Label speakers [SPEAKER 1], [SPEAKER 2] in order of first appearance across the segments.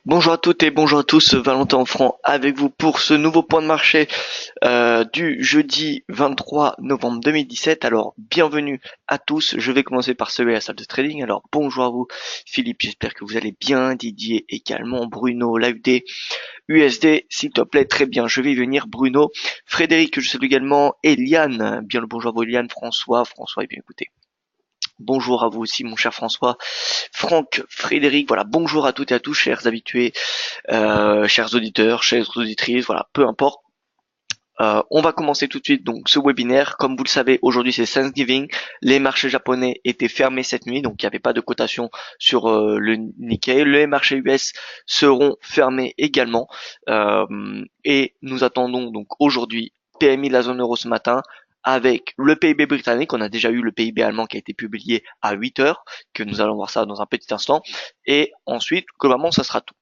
[SPEAKER 1] Bonjour à toutes et bonjour à tous, Valentin Franc avec vous pour ce nouveau point de marché du jeudi 23 novembre 2017. Alors bienvenue à tous, je vais commencer par celui à la salle de trading. Alors bonjour à vous Philippe, j'espère que vous allez bien, Didier également, Bruno, l'AUD, USD s'il te plaît, très bien, je vais y venir Bruno, Frédéric que je salue également, Eliane, bien le bonjour à vous Eliane, François, et bien écoutez. Bonjour à vous aussi mon cher François, Franck, Frédéric, voilà, bonjour à toutes et à tous, chers habitués, chers auditeurs, chères auditrices, voilà, peu importe. On va commencer tout de suite donc ce webinaire. Comme vous le savez, aujourd'hui c'est Thanksgiving. Les marchés japonais étaient fermés cette nuit, donc il n'y avait pas de cotation sur le Nikkei. Les marchés US seront fermés également. Et nous attendons donc aujourd'hui PMI de la zone euro ce matin, avec le PIB britannique. On a déjà eu le PIB allemand qui a été publié à 8 heures, que nous allons voir ça dans un petit instant. Et ensuite, globalement, ça sera tout.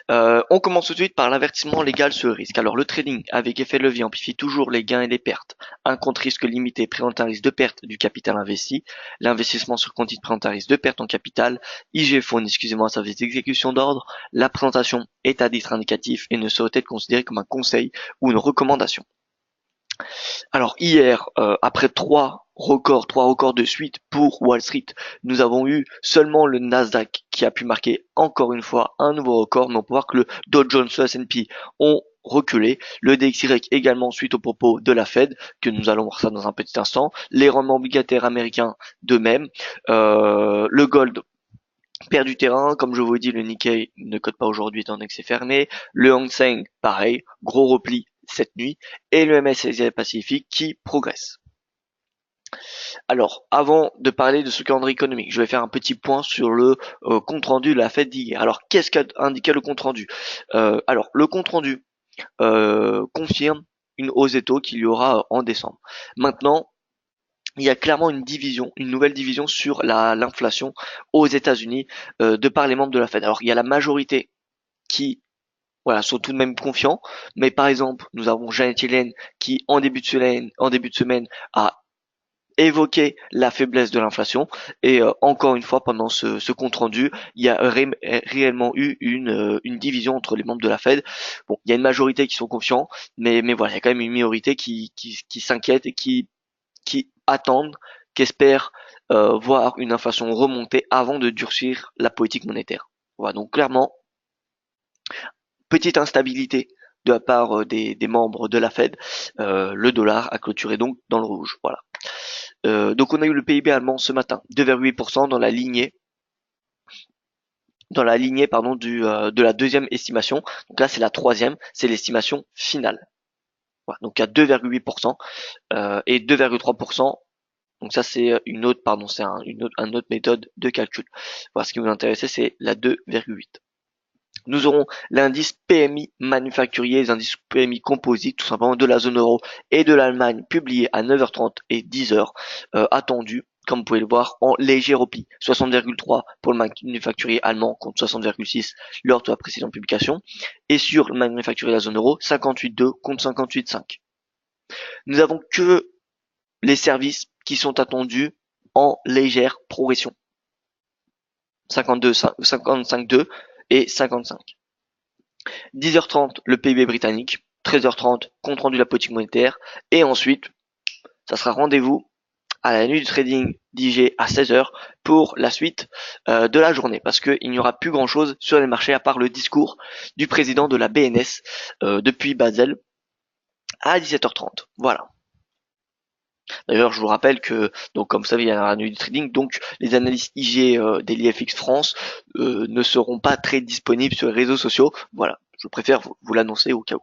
[SPEAKER 1] On commence tout de suite par l'avertissement légal sur le risque. Alors le trading avec effet de levier amplifie toujours les gains et les pertes. Un compte risque limité présente un risque de perte du capital investi. L'investissement sur compte titre présente un risque de perte en capital. IG fournit, excusez-moi, un service d'exécution d'ordre. La présentation est à titre indicatif et ne saurait être considérée comme un conseil ou une recommandation. Alors hier, après trois records de suite pour Wall Street, nous avons eu seulement le Nasdaq qui a pu marquer encore une fois un nouveau record, mais on peut voir que le Dow Jones, le S&P ont reculé, le DXY également suite aux propos de la Fed, que nous allons voir ça dans un petit instant, les rendements obligataires américains de même, le gold perd du terrain, comme je vous ai dit, le Nikkei ne cote pas aujourd'hui étant donné que c'est fermé, le Hang Seng pareil, gros repli cette nuit, et le MSCI Pacifique qui progresse. Alors, avant de parler de ce calendrier économique, je vais faire un petit point sur le compte rendu de la Fed d'hier. Alors, qu'est-ce qu'a indiqué le compte rendu Alors, le compte rendu confirme une hausse des taux qu'il y aura en décembre. Maintenant, il y a clairement une division, une nouvelle division sur l'inflation aux États-Unis de par les membres de la Fed. Alors, il y a la majorité qui voilà, sont tout de même confiants, mais par exemple, nous avons Janet Yellen qui en début de semaine a évoqué la faiblesse de l'inflation et encore une fois pendant ce compte rendu il y a réellement eu une division entre les membres de la Fed. Bon, il y a une majorité qui sont confiants, mais voilà, il y a quand même une minorité qui s'inquiète et qui attendent, qui espèrent voir une inflation remonter avant de durcir la politique monétaire. Voilà, donc clairement petite instabilité de la part des membres de la Fed. Le dollar a clôturé donc dans le rouge. Voilà. Donc on a eu le PIB allemand ce matin, 2,8% dans la lignée pardon de la deuxième estimation. Donc là c'est la troisième, c'est l'estimation finale. Voilà, donc il y a 2,8% et 2,3%. Donc ça c'est une autre pardon, c'est une autre méthode de calcul. Voilà, ce qui vous intéresse c'est la 2,8. Nous aurons l'indice PMI manufacturier, les indices PMI composite, tout simplement de la zone euro et de l'Allemagne, publié à 9h30 et 10h, attendu, comme vous pouvez le voir, en léger repli. 60,3 pour le manufacturier allemand contre 60,6 lors de la précédente publication. Et sur le manufacturier de la zone euro, 58,2 contre 58,5. Nous avons que les services qui sont attendus en légère progression. 52, 55,2 et 55. 10h30, le PIB britannique. 13h30, compte rendu de la politique monétaire. Et ensuite, ça sera rendez-vous à la nuit du trading d'IG à 16h pour la suite de la journée. Parce qu'il n'y aura plus grand-chose sur les marchés à part le discours du président de la BNS depuis Basel à 17h30. Voilà. D'ailleurs, je vous rappelle que, donc comme vous savez, il y a la nuit du trading, donc les analystes IG des l'IFX France ne seront pas très disponibles sur les réseaux sociaux. Voilà, je préfère vous l'annoncer au cas où.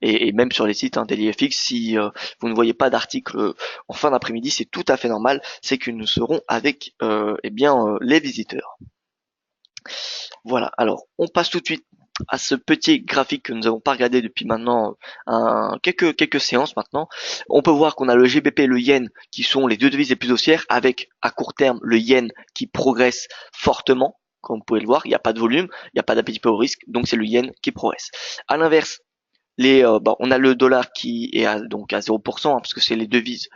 [SPEAKER 1] Et même sur les sites hein, DailyFX, si vous ne voyez pas d'article en fin d'après-midi, c'est tout à fait normal, c'est que nous serons avec les visiteurs. Voilà, alors on passe tout de suite à ce petit graphique que nous n'avons pas regardé depuis maintenant quelques séances maintenant. On peut voir qu'on a le GBP et le yen qui sont les deux devises les plus haussières, avec à court terme le yen qui progresse fortement. Comme vous pouvez le voir, il n'y a pas de volume, il n'y a pas d'appétit au risque, donc c'est le yen qui progresse. À l'inverse, on a le dollar qui est donc à 0%, hein, parce que c'est les devises,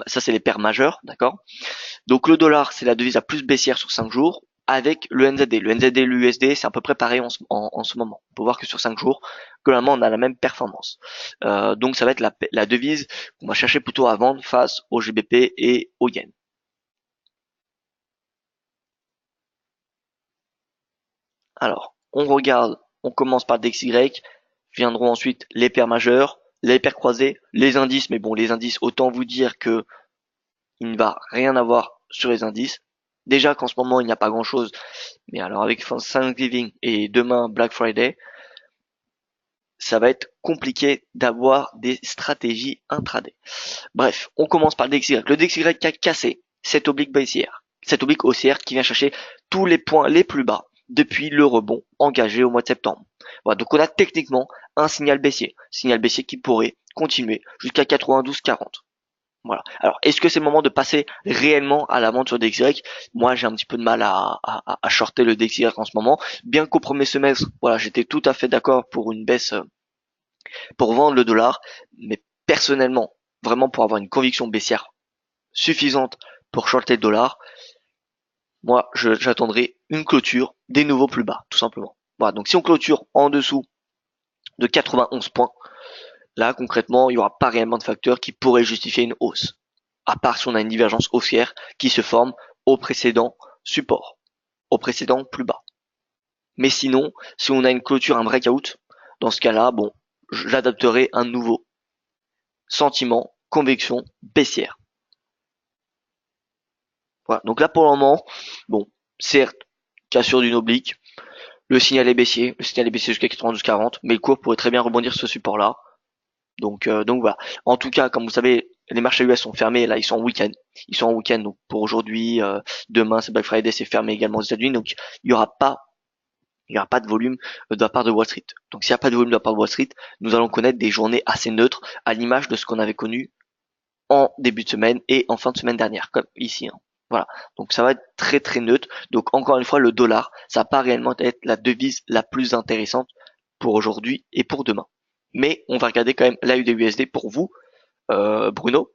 [SPEAKER 1] ça c'est les paires majeures, d'accord. Donc le dollar c'est la devise la plus baissière sur 5 jours, avec le NZD. Le NZD et l'USD, c'est à peu près pareil en ce moment. On peut voir que sur 5 jours, globalement, on a la même performance. Donc ça va être la devise qu'on va chercher plutôt à vendre face au GBP et au Yen. Alors, on regarde, on commence par le DXY, viendront ensuite les paires majeures, les paires croisées, les indices, mais bon, les indices, autant vous dire que il ne va rien avoir sur les indices. Déjà qu'en ce moment, il n'y a pas grand chose, mais alors avec Thanksgiving et demain Black Friday, ça va être compliqué d'avoir des stratégies intraday. Bref, on commence par le DXY. Le DXY qui a cassé cette oblique baissière, cette oblique haussière qui vient chercher tous les points les plus bas depuis le rebond engagé au mois de septembre. Voilà, donc on a techniquement un signal baissier qui pourrait continuer jusqu'à 92,40. Voilà. Alors, est-ce que c'est le moment de passer réellement à la vente sur DXY? Moi, j'ai un petit peu de mal à shorter le DXY en ce moment. Bien qu'au premier semestre, voilà, j'étais tout à fait d'accord pour une baisse, pour vendre le dollar. Mais personnellement, vraiment pour avoir une conviction baissière suffisante pour shorter le dollar, moi, j'attendrai une clôture des nouveaux plus bas, tout simplement. Voilà. Donc, si on clôture en dessous de 91 points, là, concrètement, il n'y aura pas réellement de facteurs qui pourraient justifier une hausse. À part si on a une divergence haussière qui se forme au précédent support, au précédent plus bas. Mais sinon, si on a une clôture, un breakout, dans ce cas-là, bon, j'adapterai un nouveau sentiment, conviction baissière. Voilà. Donc là, pour le moment, bon, certes, cassure d'une oblique, le signal est baissier jusqu'à 92,40, mais le cours pourrait très bien rebondir sur ce support-là. Donc voilà. En tout cas, comme vous savez, les marchés US sont fermés. Là, ils sont en week-end. Ils sont en week-end. Donc pour aujourd'hui, demain, c'est Black Friday, c'est fermé également aux États-Unis. Donc il y aura pas, il y aura pas de volume de la part de Wall Street. Donc s'il n'y a pas de volume de la part de Wall Street, nous allons connaître des journées assez neutres, à l'image de ce qu'on avait connu en début de semaine et en fin de semaine dernière, comme ici. Hein. Voilà. Donc ça va être très très neutre. Donc encore une fois, le dollar, ça va pas réellement être la devise la plus intéressante pour aujourd'hui et pour demain. Mais on va regarder quand même l'AUD-USD pour vous, Bruno.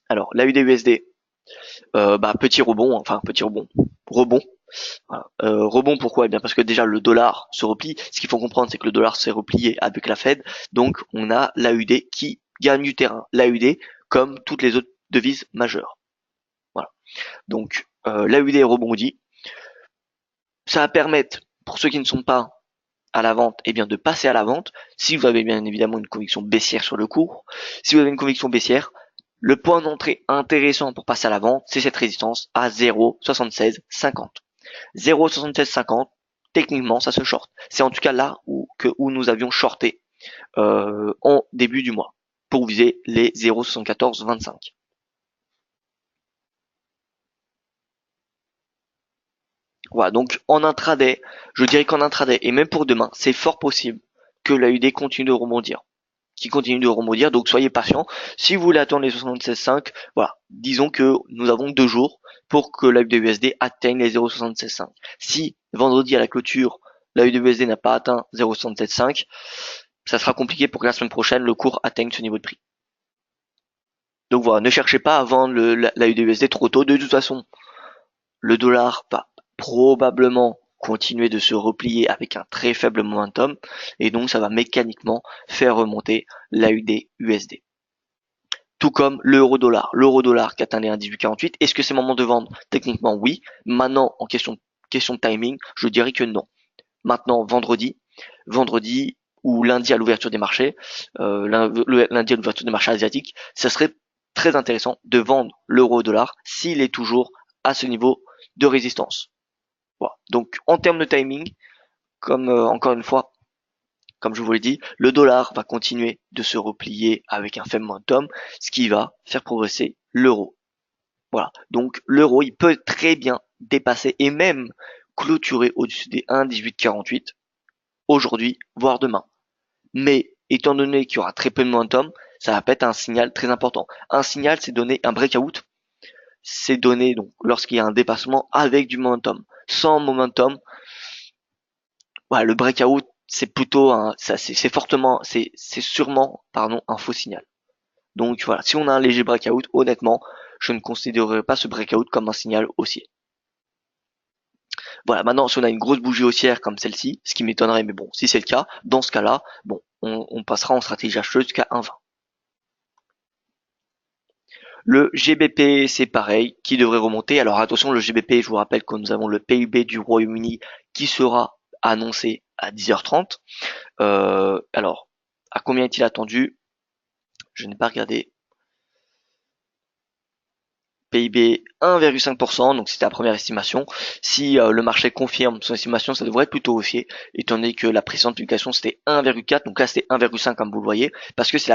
[SPEAKER 1] Alors l'AUD-USD, petit rebond, rebond. Voilà. Rebond pourquoi? Eh bien parce que déjà le dollar se replie. Ce qu'il faut comprendre, c'est que le dollar s'est replié avec la Fed, donc on a l'AUD qui gagne du terrain. L'AUD comme toutes les autres devises majeures. Voilà. Donc l'AUD rebondit. Ça va permettre pour ceux qui ne sont pas à la vente, eh bien de passer à la vente. Si vous avez bien évidemment une conviction baissière sur le cours, si vous avez une conviction baissière, le point d'entrée intéressant pour passer à la vente, c'est cette résistance à 0,7650. 0,7650, techniquement, ça se short. C'est en tout cas là où nous avions shorté en début du mois pour viser les 0,7425. Voilà, donc en intraday, je dirais qu'en intraday, et même pour demain, c'est fort possible que l'AUD continue de rebondir. Qui continue de rebondir, donc soyez patient. Si vous voulez attendre les 76,5, voilà, disons que nous avons 2 jours pour que l'AUD-USD atteigne les 0,76,5. Si vendredi à la clôture, l'AUD-USD n'a pas atteint 0,76,5, ça sera compliqué pour que la semaine prochaine, le cours atteigne ce niveau de prix. Donc voilà, ne cherchez pas à vendre l'AUD-USD trop tôt. De toute façon, le dollar va probablement continuer de se replier avec un très faible momentum et donc ça va mécaniquement faire remonter l'AUD-USD. Tout comme l'euro-dollar. L'euro-dollar qui atteint les 1,1848. Est-ce que c'est le moment de vendre? Techniquement, oui. Maintenant, en question de timing, je dirais que non. Maintenant, vendredi ou lundi à l'ouverture des marchés, lundi à l'ouverture des marchés asiatiques, ça serait très intéressant de vendre l'euro-dollar s'il est toujours à ce niveau de résistance. Voilà. Donc, en termes de timing, comme encore une fois, comme je vous l'ai dit, le dollar va continuer de se replier avec un faible momentum, ce qui va faire progresser l'euro. Voilà. Donc l'euro, il peut très bien dépasser et même clôturer au-dessus des 1,1848 aujourd'hui, voire demain. Mais étant donné qu'il y aura très peu de momentum, ça va pas être un signal très important. Un signal, c'est donner un breakout. C'est donné donc lorsqu'il y a un dépassement avec du momentum. Sans momentum, voilà, le breakout, c'est plutôt c'est sûrement, un faux signal. Donc voilà, si on a un léger breakout, honnêtement, je ne considérerais pas ce breakout comme un signal haussier. Voilà, maintenant si on a une grosse bougie haussière comme celle-ci, ce qui m'étonnerait, mais bon, si c'est le cas, dans ce cas-là, bon, on passera en stratégie acheteuse jusqu'à 1,20. Le GBP, c'est pareil, qui devrait remonter. Alors attention, le GBP, je vous rappelle que nous avons le PIB du Royaume-Uni qui sera annoncé à 10h30. Alors, à combien est-il attendu? Je n'ai pas regardé. PIB 1,5%, donc c'était la première estimation. Si le marché confirme son estimation, ça devrait être plutôt haussier, étant donné que la précédente publication c'était 1,4, donc là c'était 1,5 comme vous le voyez, parce que c'est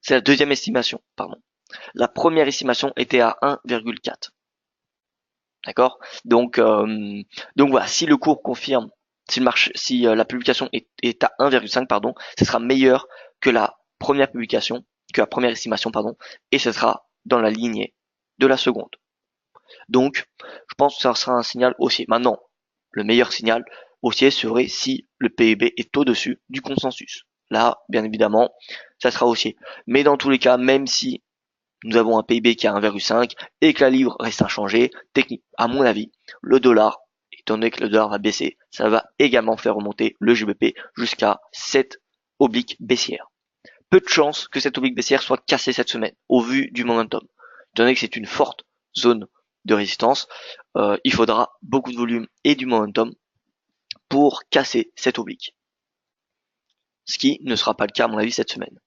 [SPEAKER 1] la deuxième estimation, pardon. La première estimation était à 1,4. D'accord. Donc voilà, si le cours confirme, si le marché, si la publication est à 1,5, pardon, ce sera meilleur que la première publication, que la première estimation, pardon, et ce sera dans la lignée de la seconde. Donc, je pense que ça sera un signal haussier. Maintenant, le meilleur signal haussier serait si le PIB est au-dessus du consensus. Là, bien évidemment, ça sera haussier. Mais dans tous les cas, même si nous avons un PIB qui est à 1,5 et que la livre reste inchangée, technique, à mon avis, le dollar, étant donné que le dollar va baisser, ça va également faire remonter le GBP jusqu'à cette oblique baissière. Peu de chances que cette oblique baissière soit cassée cette semaine, au vu du momentum. Étant donné que c'est une forte zone de résistance, il faudra beaucoup de volume et du momentum pour casser cette oblique. Ce qui ne sera pas le cas à mon avis cette semaine.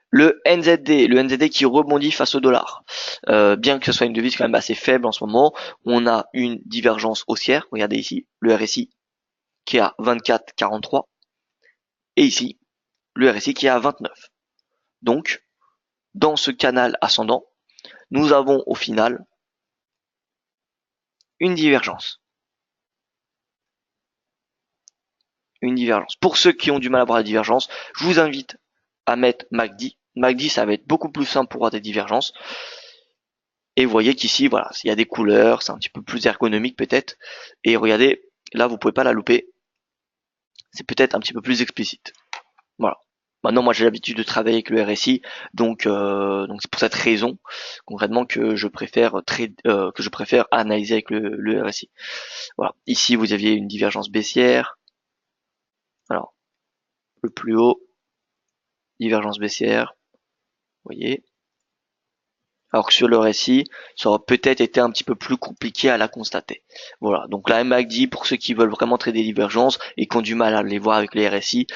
[SPEAKER 1] Le NZD qui rebondit face au dollar. Bien que ce soit une devise quand même assez faible en ce moment, on a une divergence haussière. Regardez ici, le RSI qui est à 24,43 et ici, le RSI qui est à 29. Donc, dans ce canal ascendant, nous avons au final une divergence. Une divergence. Pour ceux qui ont du mal à voir la divergence, je vous invite à mettre MACD. MACD, ça va être beaucoup plus simple pour voir des divergences. Et vous voyez qu'ici, voilà, il y a des couleurs, c'est un petit peu plus ergonomique peut-être. Et regardez, là, vous pouvez pas la louper. C'est peut-être un petit peu plus explicite. Voilà. Maintenant, moi, j'ai l'habitude de travailler avec le RSI, donc c'est pour cette raison, concrètement, que je préfère analyser avec le RSI. Voilà. Ici, vous aviez une divergence baissière. Alors, le plus haut, divergence baissière. Vous voyez. Alors que sur le RSI, ça aurait peut-être été un petit peu plus compliqué à la constater. Voilà, donc la MACD, pour ceux qui veulent vraiment trader des divergences et qui ont du mal à les voir avec les RSI,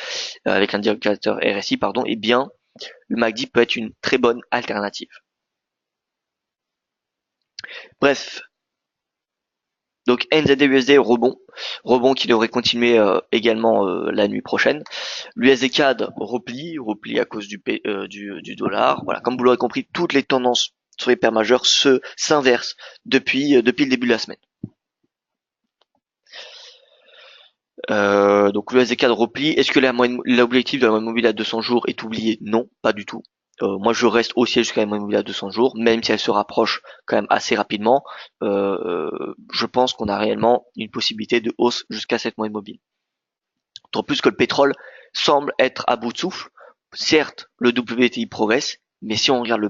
[SPEAKER 1] avec un indicateur RSI, pardon, eh bien, le MACD peut être une très bonne alternative. Bref, donc NZD-USD rebond qui devrait continuer également la nuit prochaine. L'USD CAD replie à cause du dollar. Voilà, comme vous l'aurez compris, toutes les tendances sur les paires majeures s'inversent depuis le début de la semaine. Donc le SD4 repli. Est-ce que l'objectif de la moyenne mobile à 200 jours est oublié? Non, pas du tout. Moi je reste haussier jusqu'à la moyenne mobile à 200 jours, même si elle se rapproche quand même assez rapidement. Je pense qu'on a réellement une possibilité de hausse jusqu'à cette moyenne mobile. D'autant plus que le pétrole semble être à bout de souffle. Certes, le WTI progresse, mais si on regarde le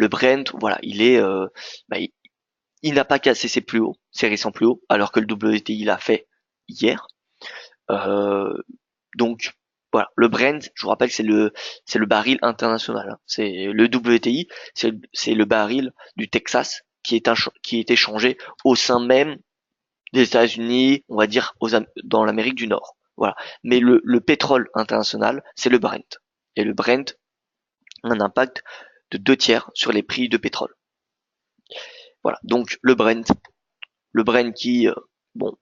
[SPEAKER 1] Brent, voilà, il n'a pas cassé ses plus hauts, ses récents plus hauts, alors que le WTI l'a fait hier. Donc voilà, le Brent, je vous rappelle que c'est le baril international. Hein. C'est le WTI, c'est le baril du Texas qui est échangé au sein même des États-Unis, on va dire dans l'Amérique du Nord. Voilà. Mais le pétrole international, c'est le Brent. Et le Brent a un impact de 2/3 sur les prix de pétrole. Voilà. Donc le Brent qui, bon,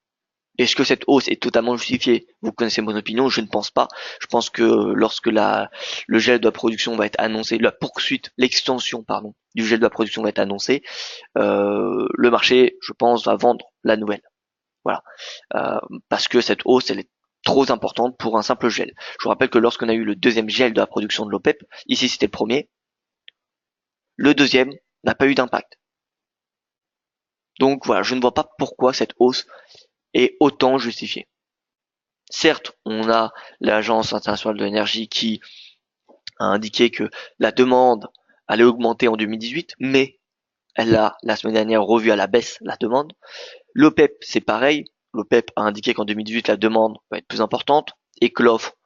[SPEAKER 1] est-ce que cette hausse est totalement justifiée? Vous connaissez mon opinion, je ne pense pas. Je pense que lorsque le gel de la production va être annoncé, l'extension, pardon, du gel de la production va être annoncée, le marché, je pense, va vendre la nouvelle. Voilà. Parce que cette hausse, elle est trop importante pour un simple gel. Je vous rappelle que lorsqu'on a eu le deuxième gel de la production de l'OPEP, ici c'était le premier, le deuxième n'a pas eu d'impact. Donc voilà, je ne vois pas pourquoi cette hausse est autant justifiée. Certes, on a l'Agence internationale de l'énergie qui a indiqué que la demande allait augmenter en 2018, mais elle a la semaine dernière revu à la baisse la demande. L'OPEP, c'est pareil. L'OPEP a indiqué qu'en 2018, la demande va être plus importante et que l'offre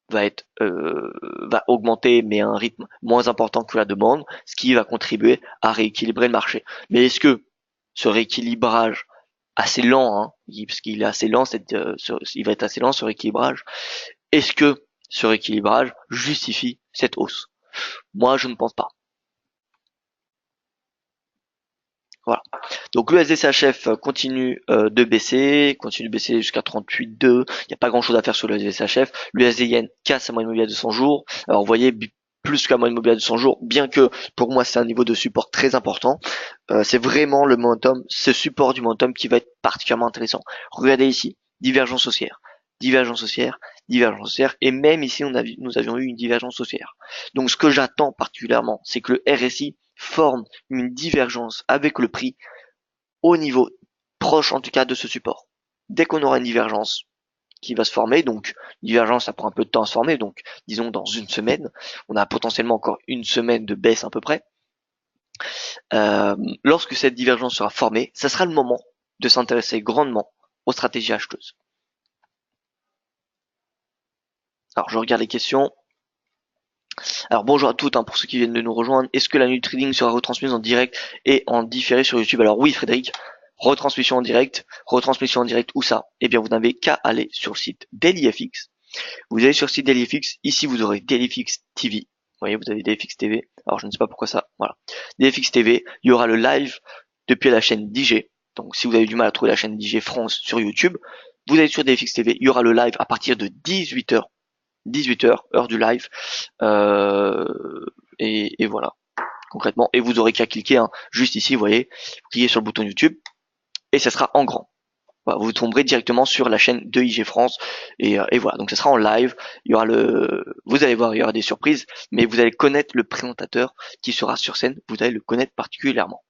[SPEAKER 1] va augmenter mais à un rythme moins important que la demande, ce qui va contribuer à rééquilibrer le marché. Mais est-ce que ce rééquilibrage assez lent, hein, parce qu'il est assez lent, il va être assez lent ce rééquilibrage, est-ce que ce rééquilibrage justifie cette hausse? Moi, je ne pense pas. Voilà. Donc le SDCHF continue de baisser, jusqu'à 38,2. Il n'y a pas grand chose à faire sur le SDCHF. Le SDN casse sa moyenne mobile à 200 jours. Alors vous voyez, plus qu'à moyenne mobile à 200 jours, bien que pour moi c'est un niveau de support très important. C'est vraiment le momentum, ce support du momentum qui va être particulièrement intéressant. Regardez ici, divergence haussière, divergence haussière, divergence haussière, et même ici nous avions eu une divergence haussière. Donc ce que j'attends particulièrement, c'est que le RSI forme une divergence avec le prix au niveau proche en tout cas de ce support. Dès qu'on aura une divergence qui va se former, donc divergence ça prend un peu de temps à se former, donc disons dans une semaine, on a potentiellement encore une semaine de baisse à peu près. Lorsque cette divergence sera formée, ça sera le moment de s'intéresser grandement aux stratégies acheteuses. Alors je regarde les questions. Alors bonjour à toutes, hein, pour ceux qui viennent de nous rejoindre. Est-ce que la nuit trading sera retransmise en direct et en différé sur YouTube? Alors oui Frédéric, retransmission en direct où ça? Eh bien vous n'avez qu'à aller sur le site DailyFX. Vous allez sur le site DailyFX, ici vous aurez DailyFX TV. Vous voyez, vous avez DailyFX TV. Alors je ne sais pas pourquoi ça, voilà. DailyFX TV, il y aura le live depuis la chaîne DJ. Donc si vous avez du mal à trouver la chaîne DJ France sur YouTube, vous allez sur DailyFX TV, il y aura le live à partir de 18h. 18h, heure du live. Et voilà, concrètement. Et vous aurez qu'à cliquer, hein, juste ici, vous voyez, cliquez sur le bouton YouTube, et ça sera en grand. Voilà, vous tomberez directement sur la chaîne de IG France, et voilà, donc ça sera en live. Il y aura vous allez voir, il y aura des surprises, mais vous allez connaître le présentateur qui sera sur scène, vous allez le connaître particulièrement.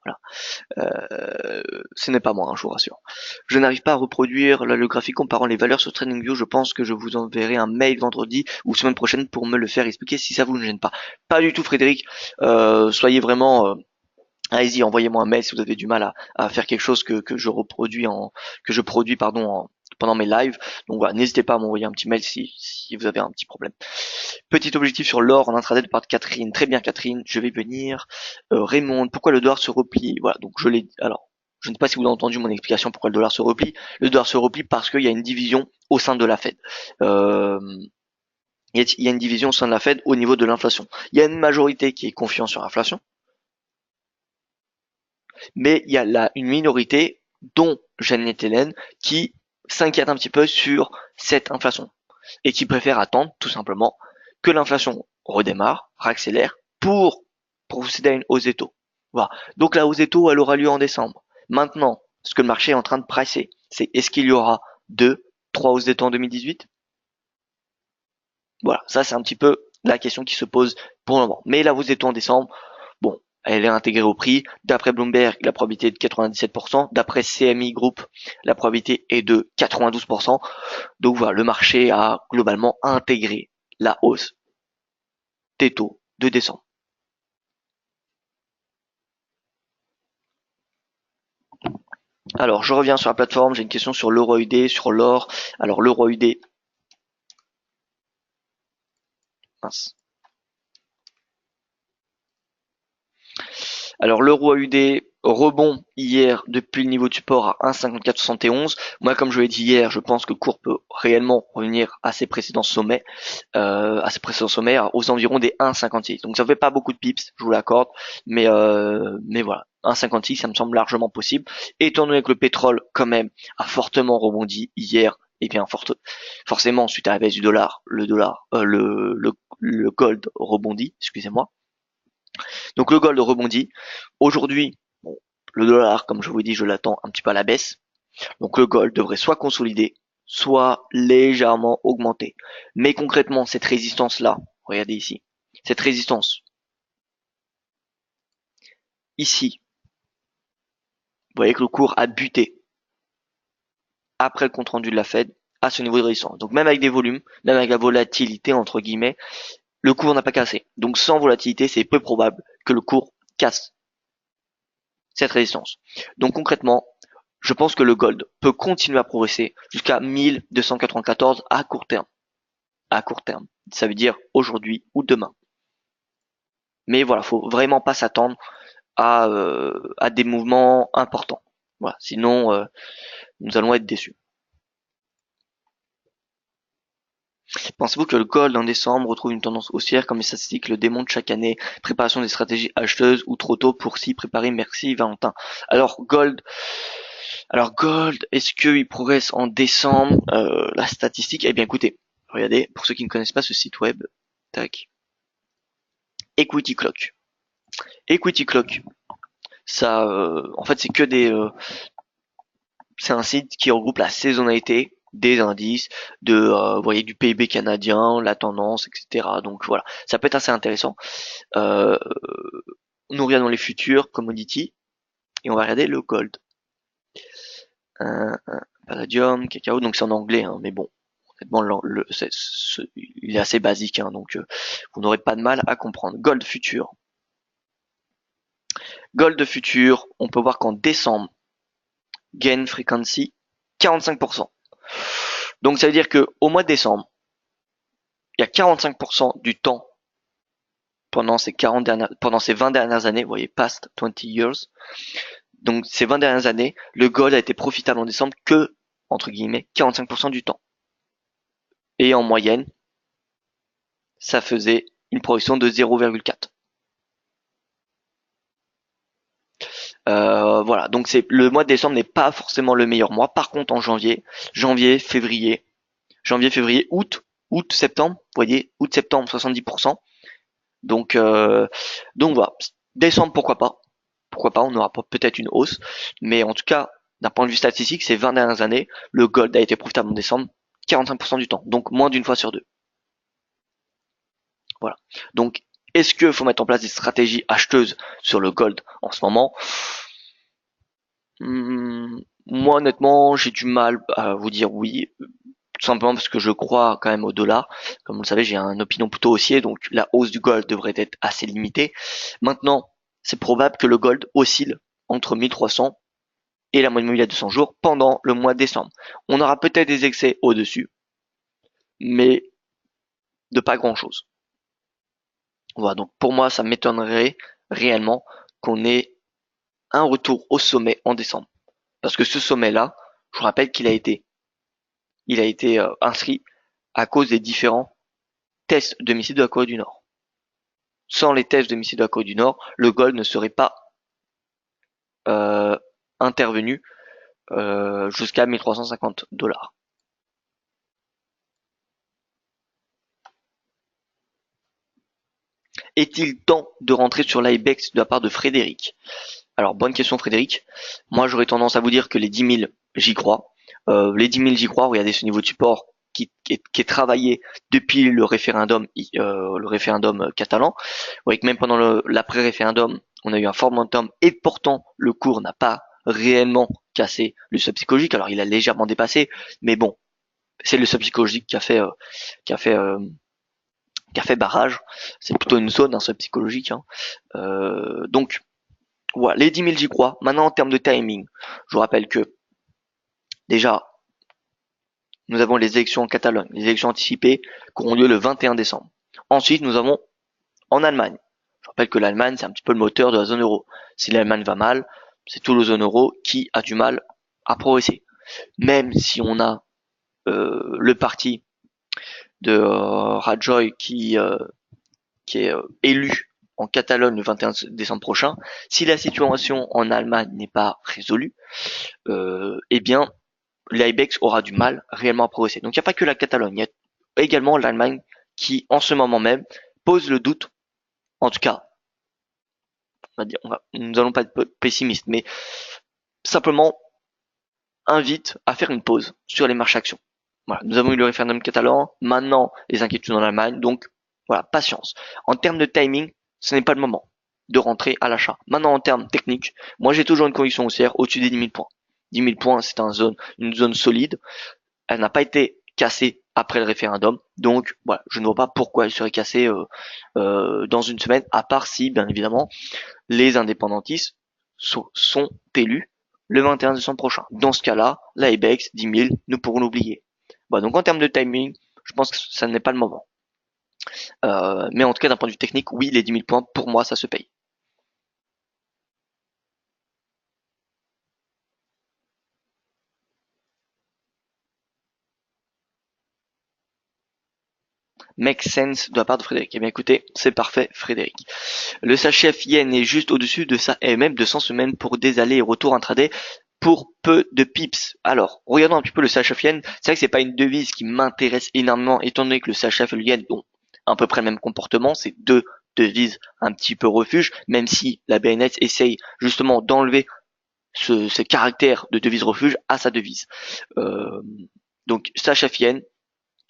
[SPEAKER 1] Voilà. Ce n'est pas moi, hein, je vous rassure. Je n'arrive pas à reproduire là, le graphique comparant les valeurs sur TradingView. Je pense que je vous enverrai un mail vendredi ou semaine prochaine pour me le faire expliquer si ça vous ne gêne pas. Pas du tout Frédéric. Soyez vraiment... allez-y, envoyez-moi un mail si vous avez du mal à faire quelque chose que je produis pendant mes lives. Donc voilà, n'hésitez pas à m'envoyer un petit mail si vous avez un petit problème. Petit objectif sur l'or en intraday de part de Catherine. Très bien Catherine, je vais venir. Raymond, pourquoi le dollar se replie? Voilà, donc je l'ai. Alors, je ne sais pas si vous avez entendu mon explication pourquoi le dollar se replie. Le dollar se replie parce qu'il y a une division au sein de la Fed. Il y a une division au sein de la Fed au niveau de l'inflation. Il y a une majorité qui est confiante sur l'inflation, mais il y a une minorité, dont Janet Yellen, qui s'inquiète un petit peu sur cette inflation et qui préfère attendre tout simplement que l'inflation redémarre, réaccélère pour procéder à une hausse des taux. Voilà. Donc la hausse des taux, elle aura lieu en décembre. Maintenant, ce que le marché est en train de pricer, c'est est-ce qu'il y aura 2, 3 hausses des taux en 2018? Voilà, ça c'est un petit peu la question qui se pose pour le moment. Mais la hausse des taux en décembre, bon, elle est intégrée au prix. D'après Bloomberg, la probabilité est de 97%. D'après CMI Group, la probabilité est de 92%. Donc voilà, le marché a globalement intégré la hausse des taux de décembre. Alors, je reviens sur la plateforme. J'ai une question sur l'euro UD, sur l'or. Alors, l'euro UD. Mince. Alors l'euro AUD rebond hier depuis le niveau de support à 1,5471. Moi, comme je l'ai dit hier, je pense que le cours peut réellement revenir à ses précédents sommets, aux environs des 1,56. Donc ça fait pas beaucoup de pips, je vous l'accorde, mais voilà, 1,56, ça me semble largement possible. Étant donné que le pétrole, quand même, a fortement rebondi hier, et bien forcément suite à la baisse du dollar, le gold rebondit, excusez-moi. Donc le gold rebondit. Aujourd'hui, bon, le dollar, comme je vous dis, je l'attends un petit peu à la baisse. Donc le gold devrait soit consolider, soit légèrement augmenter. Mais concrètement, cette résistance-là, regardez ici, cette résistance, ici, vous voyez que le cours a buté après le compte rendu de la Fed à ce niveau de résistance. Donc même avec des volumes, même avec la volatilité entre guillemets, le cours n'a pas cassé. Donc sans volatilité, c'est peu probable que le cours casse cette résistance. Donc concrètement, je pense que le gold peut continuer à progresser jusqu'à 1294 à court terme. À court terme. Ça veut dire aujourd'hui ou demain. Mais voilà, faut vraiment pas s'attendre à des mouvements importants. Voilà, sinon nous allons être déçus. Pensez-vous que le gold en décembre retrouve une tendance haussière comme les statistiques le démontrent chaque année? Préparation des stratégies acheteuses ou trop tôt pour s'y préparer? Merci Valentin. Alors gold, est-ce qu'il progresse en décembre? La statistique, eh bien écoutez, regardez, pour ceux qui ne connaissent pas ce site web, tac, Equity Clock. Equity Clock, ça, en fait, c'est un site qui regroupe la saisonnalité des indices vous voyez, du PIB canadien, la tendance, etc. Donc voilà, ça peut être assez intéressant. Nous regardons les futurs commodities et on va regarder le gold. Palladium, cacao, donc c'est en anglais, hein, mais bon, honnêtement, il est assez basique, hein, donc vous n'aurez pas de mal à comprendre. Gold futur. Gold futur, on peut voir qu'en décembre, gain frequency 45%. Donc ça veut dire que au mois de décembre, il y a 45% du temps pendant ces 20 dernières années, vous voyez, past 20 years. Donc ces 20 dernières années, le gold a été profitable en décembre que, entre guillemets, 45% du temps. Et en moyenne, ça faisait une progression de 0,4. Voilà, donc le mois de décembre n'est pas forcément le meilleur mois. Par contre, en janvier, février, août, septembre, vous voyez, août, septembre, 70%. Donc voilà, décembre, pourquoi pas, on aura peut-être une hausse, mais en tout cas, d'un point de vue statistique, ces 20 dernières années, le gold a été profitable en décembre 45% du temps, donc moins d'une fois sur deux. Voilà. Donc, est-ce qu'il faut mettre en place des stratégies acheteuses sur le gold en ce moment? Moi, honnêtement, j'ai du mal à vous dire oui, tout simplement parce que je crois quand même au dollar. Comme vous le savez, j'ai une opinion plutôt haussier, donc la hausse du gold devrait être assez limitée. Maintenant, c'est probable que le gold oscille entre 1300 et la moyenne mobile à 200 jours pendant le mois de décembre. On aura peut-être des excès au-dessus, mais de pas grand-chose. Voilà, donc pour moi, ça m'étonnerait réellement qu'on ait un retour au sommet en décembre. Parce que ce sommet-là, je vous rappelle qu'il a été inscrit à cause des différents tests de missiles de la Corée du Nord. Sans les tests de missiles de la Corée du Nord, le gold ne serait pas intervenu jusqu'à 1350$. Est-il temps de rentrer sur l'IBEX de la part de Frédéric? Alors, bonne question Frédéric. Moi, j'aurais tendance à vous dire que les 10 000, j'y crois. Les 10 000, j'y crois. Regardez ce niveau de support qui est travaillé depuis le référendum catalan. Vous voyez que même pendant l'après-référendum, on a eu un fort momentum et pourtant le cours n'a pas réellement cassé le seuil psychologique. Alors, il a légèrement dépassé, mais bon, c'est le seuil psychologique qui a fait barrage. C'est plutôt une zone, un seuil psychologique. Hein. Donc, voilà, les 10 000, j'y crois. Maintenant, en termes de timing, je vous rappelle que déjà, nous avons les élections en Catalogne, les élections anticipées qui auront lieu le 21 décembre. Ensuite, nous avons en Allemagne. Je rappelle que l'Allemagne, c'est un petit peu le moteur de la zone euro. Si l'Allemagne va mal, c'est tout la zone euro qui a du mal à progresser. Même si on a le parti de Rajoy qui est élu en Catalogne le 21 décembre prochain, si la situation en Allemagne n'est pas résolue, eh bien l'IBEX aura du mal réellement à progresser. Donc il n'y a pas que la Catalogne, il y a également l'Allemagne qui en ce moment même pose le doute, en tout cas, nous n'allons pas être pessimistes, mais simplement invite à faire une pause sur les marchés actions. Voilà, nous avons eu le référendum catalan, maintenant les inquiétudes en Allemagne, donc voilà, patience. En termes de timing, ce n'est pas le moment de rentrer à l'achat. Maintenant, en termes techniques, moi j'ai toujours une conviction haussière au-dessus des 10 000 points. 10 000 points, c'est une zone solide. Elle n'a pas été cassé après le référendum. Donc voilà, je ne vois pas pourquoi elle serait cassée dans une semaine, à part si, bien évidemment, les indépendantistes sont élus le 21 décembre prochain. Dans ce cas-là, la IBEX 10 000, nous pourrons l'oublier. Bon, donc en termes de timing, je pense que ça n'est pas le moment. Mais en tout cas, d'un point de vue technique, oui, les 10 000 points, pour moi, ça se paye. Make sense de la part de Frédéric. Eh bien écoutez, c'est parfait Frédéric. Le sachef yen est juste au-dessus de ça et même de 100 semaines pour des allers et retours intraday pour peu de pips. Alors, regardons un petit peu le CHF yen. C'est vrai que c'est pas une devise qui m'intéresse énormément étant donné que le CHF et le yen ont à peu près le même comportement. C'est deux devises un petit peu refuge, même si la BNS essaye justement d'enlever ce caractère de devise refuge à sa devise. Euh, donc CHF yen,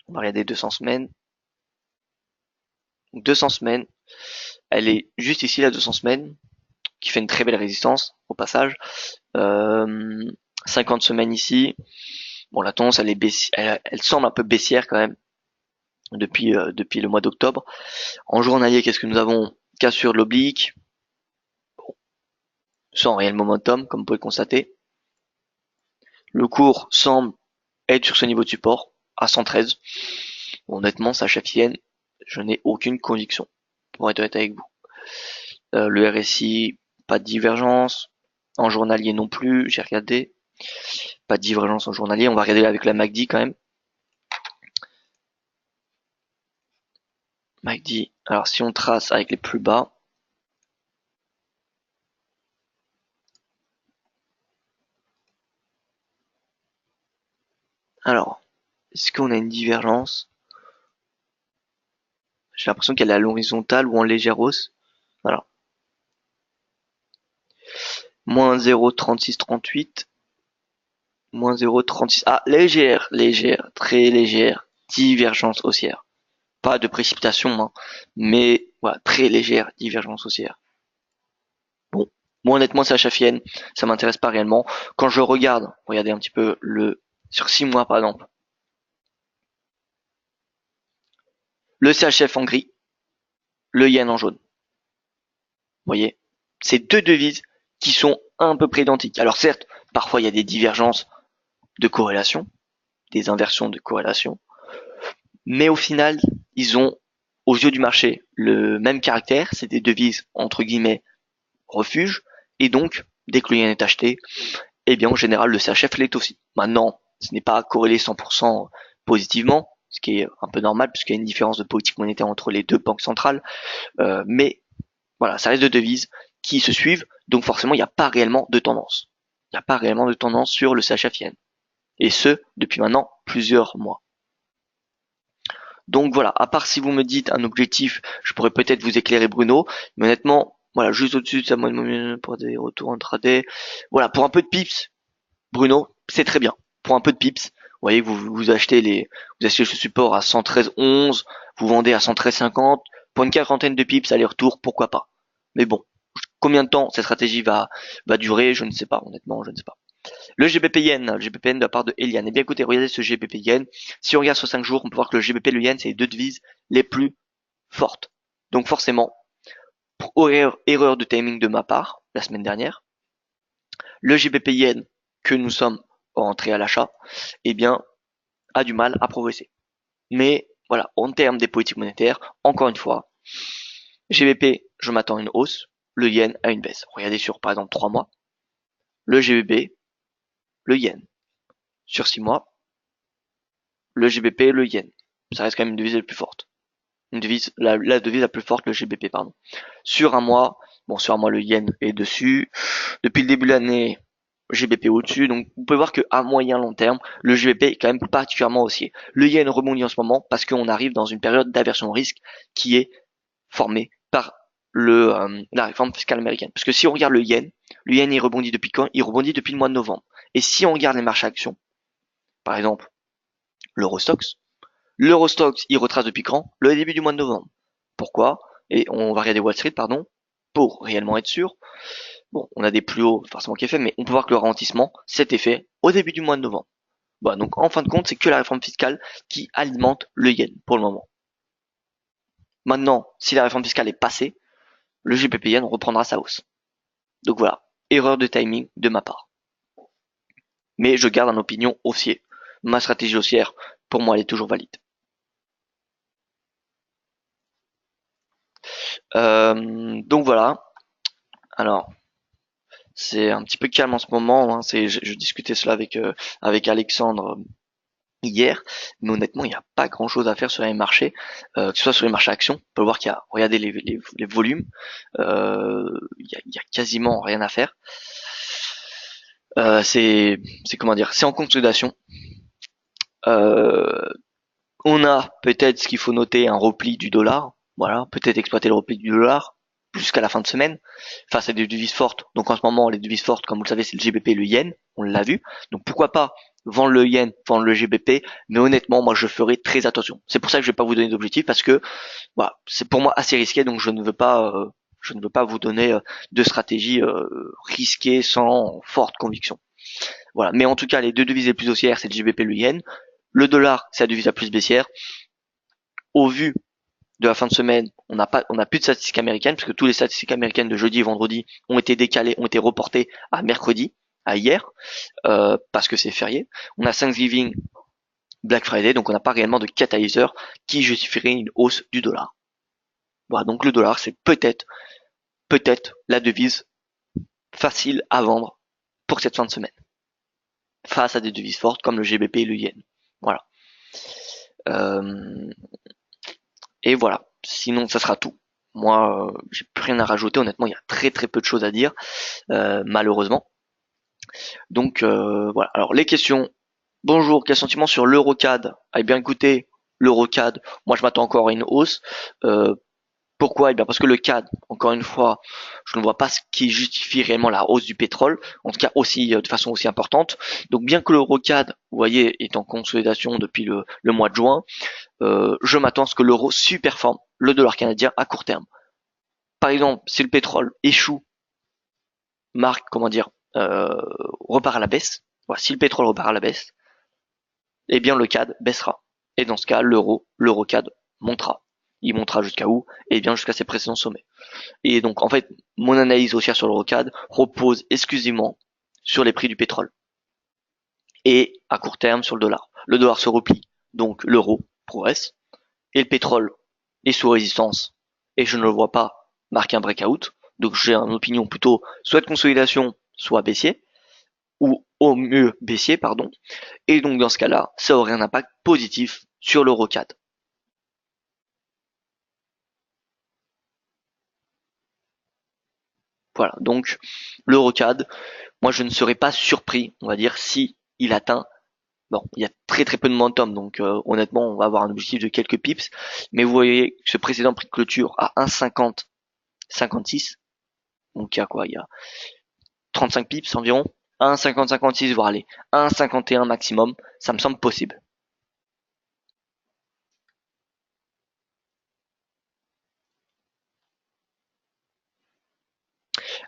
[SPEAKER 1] on va regarder 200 semaines. 200 semaines, elle est juste ici la 200 semaines, qui fait une très belle résistance au passage. 50 semaines ici. Bon, la tendance elle est elle semble un peu baissière quand même depuis le mois d'octobre. En journalier, qu'est-ce que nous avons? Cassure de l'oblique, sans réel momentum, comme vous pouvez le constater. Le cours semble être sur ce niveau de support à 113. Bon, honnêtement, ça chafienne, je n'ai aucune conviction, pour être honnête avec vous. Le RSI, pas de divergence. En journalier non plus, j'ai regardé. Pas de divergence en journalier. On va regarder avec la MACD quand même. MACD. Alors si on trace avec les plus bas. Alors, est-ce qu'on a une divergence? J'ai l'impression qu'elle est à l'horizontale ou en légère hausse. Voilà. Moins 0,3638. Moins 0,36. Ah, légère, très légère. Divergence haussière. Pas de précipitation, hein, mais voilà, très légère divergence haussière. Bon, moi honnêtement, c'est HFIN, ça m'intéresse pas réellement. Quand je regarde, regardez un petit peu sur 6 mois par exemple, le CHF en gris, le yen en jaune. Vous voyez, c'est deux devises qui sont à peu près identiques. Alors certes, parfois il y a des divergences de corrélation, des inversions de corrélation, mais au final, ils ont, aux yeux du marché, le même caractère. C'est des devises entre guillemets refuge, et donc dès que le yen est acheté, eh bien en général le CHF l'est aussi. Maintenant, ce n'est pas corrélé 100% positivement, ce qui est un peu normal puisqu'il y a une différence de politique monétaire entre les deux banques centrales, mais voilà, ça reste deux devises qui se suivent, donc forcément il n'y a pas réellement de tendance. Il n'y a pas réellement de tendance sur le CHF yen. Et ce, depuis maintenant plusieurs mois. Donc voilà, à part si vous me dites un objectif, je pourrais peut-être vous éclairer Bruno, mais honnêtement, voilà, juste au-dessus de sa moyenne pour des retours intraday. Voilà, pour un peu de pips, Bruno, c'est très bien. Pour un peu de pips, vous voyez, vous achetez ce support à 113,11, vous vendez à 113,50, pour une quarantaine de pips aller-retour, pourquoi pas. Mais bon, combien de temps cette stratégie va durer, je ne sais pas, honnêtement, je ne sais pas. Le GBP Yen, le GBP Yen de la part de Eliane. Eh bien écoutez, regardez ce GBP Yen. Si on regarde sur 5 jours, on peut voir que le GBP et le Yen, c'est les deux devises les plus fortes. Donc forcément, erreur de timing de ma part, la semaine dernière, le GBP Yen que nous sommes rentrés à l'achat, eh bien, a du mal à progresser. Mais voilà, en termes des politiques monétaires, encore une fois, GBP, je m'attends à une hausse, le Yen à une baisse. Regardez sur par exemple 3 mois, le GBP, le Yen. Sur 6 mois, le GBP et le Yen. Ça reste quand même une devise la plus forte. Une devise, la devise la plus forte, le GBP, pardon. Sur un mois, bon, sur un mois, le Yen est dessus. Depuis le début de l'année, GBP au-dessus. Donc, vous pouvez voir qu'à moyen long terme, le GBP est quand même particulièrement haussier. Le Yen rebondit en ce moment parce qu'on arrive dans une période d'aversion au risque qui est formée par la réforme fiscale américaine. Parce que si on regarde le Yen il rebondit depuis quand? Il rebondit depuis le mois de novembre. Et si on regarde les marchés actions, par exemple, l'Eurostox, il retrace depuis quand? Le début du mois de novembre. Pourquoi? Et on va regarder Wall Street, pardon, pour réellement être sûr. Bon, on a des plus hauts forcément qui est fait, mais on peut voir que le ralentissement s'était fait au début du mois de novembre. Voilà, donc en fin de compte, c'est que la réforme fiscale qui alimente le yen pour le moment. Maintenant, si la réforme fiscale est passée, le GBP yen reprendra sa hausse. Donc voilà, erreur de timing de ma part. Mais je garde une opinion haussier. Ma stratégie haussière, pour moi, elle est toujours valide. Donc voilà. Alors, c'est un petit peu calme en ce moment. Hein. Je discutais cela avec Alexandre hier, mais honnêtement, il n'y a pas grand-chose à faire sur les marchés, que ce soit sur les marchés actions. On peut voir qu'il y a, regardez les volumes, il y a quasiment rien à faire. C'est comment dire, c'est en consolidation. Euh, on a peut-être ce qu'il faut noter un repli du dollar. Voilà, peut-être exploiter le repli du dollar jusqu'à la fin de semaine face à des devises fortes. Donc en ce moment, les devises fortes, comme vous le savez, c'est le GBP et le yen. On l'a vu. Donc pourquoi pas vendre le yen, vendre le GBP. Mais honnêtement, moi, je ferai très attention. C'est pour ça que je vais pas vous donner d'objectif parce que voilà, c'est pour moi assez risqué. Donc je ne veux pas vous donner de stratégie risquée sans forte conviction. Voilà. Mais en tout cas, les deux devises les plus haussières, c'est le GBP et le yen. Le dollar, c'est la devise la plus baissière. Au vu de la fin de semaine, on n'a plus de statistiques américaines, puisque tous les statistiques américaines de jeudi et vendredi ont été décalées, ont été reportées à mercredi, à hier, parce que c'est férié. On a Thanksgiving, Black Friday, donc on n'a pas réellement de catalyseur qui justifierait une hausse du dollar. Voilà, donc le dollar, c'est peut-être la devise facile à vendre pour cette fin de semaine, face à des devises fortes comme le GBP et le yen. Voilà. Euh, et voilà. Sinon, ça sera tout. Moi, j'ai plus rien à rajouter. Honnêtement, il y a très très peu de choses à dire, malheureusement. Donc voilà. Alors les questions. Bonjour, quel sentiment sur l'Eurocad? Eh bien écoutez, l'Eurocad, moi je m'attends encore à une hausse. Euh, Pourquoi? Eh bien parce que le CAD, encore une fois, je ne vois pas ce qui justifie réellement la hausse du pétrole, en tout cas aussi de façon aussi importante. Donc bien que l'Eurocad, vous voyez, est en consolidation depuis le mois de juin, je m'attends à ce que l'euro superforme le dollar canadien à court terme. Par exemple, si le pétrole échoue, marque, comment dire, repart à la baisse, voilà, si le pétrole repart à la baisse, eh bien le CAD baissera. Et dans ce cas, l'euro-CAD montera. Il montera jusqu'à où? Eh bien jusqu'à ses précédents sommets. Et donc en fait, mon analyse haussière sur l'euro-CAD repose exclusivement sur les prix du pétrole et à court terme sur le dollar. Le dollar se replie, donc l'euro progresse, et le pétrole est sous résistance, et je ne le vois pas marquer un breakout. Donc j'ai une opinion plutôt soit de consolidation, soit baissier, ou au mieux baissier, pardon. Et donc dans ce cas-là, ça aurait un impact positif sur l'euro-CAD. Voilà, donc l'euro-CAD, moi je ne serais pas surpris, on va dire, si il atteint. Bon, il y a très très peu de momentum, donc honnêtement, on va avoir un objectif de quelques pips. Mais vous voyez que ce précédent prix de clôture à 1,50, 56, donc il y a quoi? Il y a 35 pips environ. 1,50, 56, voire aller 1,51 maximum, ça me semble possible.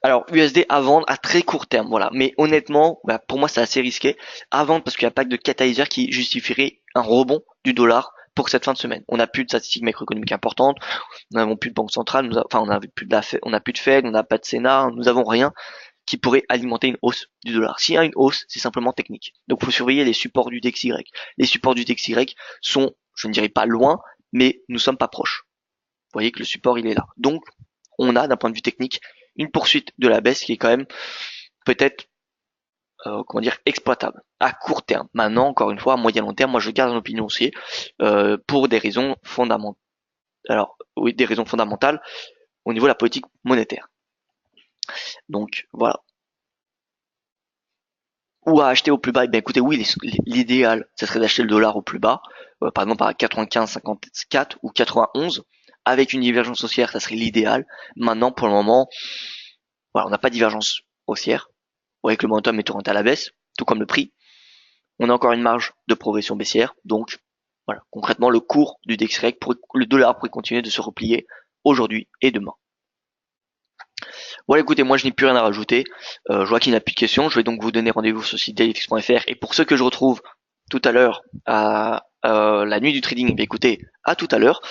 [SPEAKER 1] Alors, USD à vendre à très court terme, voilà. Mais honnêtement, bah, pour moi, c'est assez risqué à vendre parce qu'il n'y a pas de catalyseur qui justifierait un rebond du dollar pour cette fin de semaine. On n'a plus de statistiques macroéconomiques importantes, nous n'avons plus de banque centrale, enfin, on n'a plus de Fed, on n'a pas de Sénat, nous n'avons rien qui pourrait alimenter une hausse du dollar. S'il y a une hausse, c'est simplement technique. Donc, il faut surveiller les supports du DXY. Les supports du DXY sont, je ne dirais pas loin, mais nous sommes pas proches. Vous voyez que le support, il est là. Donc, on a, d'un point de vue technique, une poursuite de la baisse qui est quand même peut-être, comment dire, exploitable à court terme. Maintenant, encore une fois, à moyen long terme, moi je garde une opinion aussi pour des raisons fondamentales. Alors, oui, des raisons fondamentales au niveau de la politique monétaire. Donc, voilà. Ou à acheter au plus bas, eh bien écoutez, oui, l'idéal, ce serait d'acheter le dollar au plus bas, par exemple à 95,54 ou 91, avec une divergence haussière, ça serait l'idéal. Maintenant, pour le moment, voilà, on n'a pas de divergence haussière. Vous voyez que le momentum est orienté à la baisse, tout comme le prix. On a encore une marge de progression baissière, donc voilà, concrètement le cours du DXY, le dollar pourrait continuer de se replier aujourd'hui et demain. Voilà, écoutez, moi je n'ai plus rien à rajouter. Je vois qu'il n'y a plus de questions. Je vais donc vous donner rendez-vous sur le site dailyfix.fr et pour ceux que je retrouve tout à l'heure à la nuit du trading, bah écoutez, à tout à l'heure.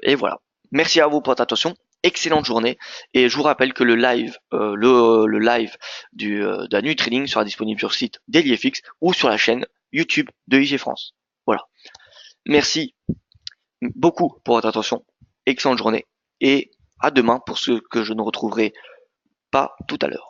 [SPEAKER 1] Et voilà. Merci à vous pour votre attention. Excellente journée. Et je vous rappelle que le live de la nuit du trading sera disponible sur le site d'EliFX ou sur la chaîne YouTube de IG France. Voilà. Merci beaucoup pour votre attention. Excellente journée. Et à demain pour ceux que je ne retrouverai pas tout à l'heure.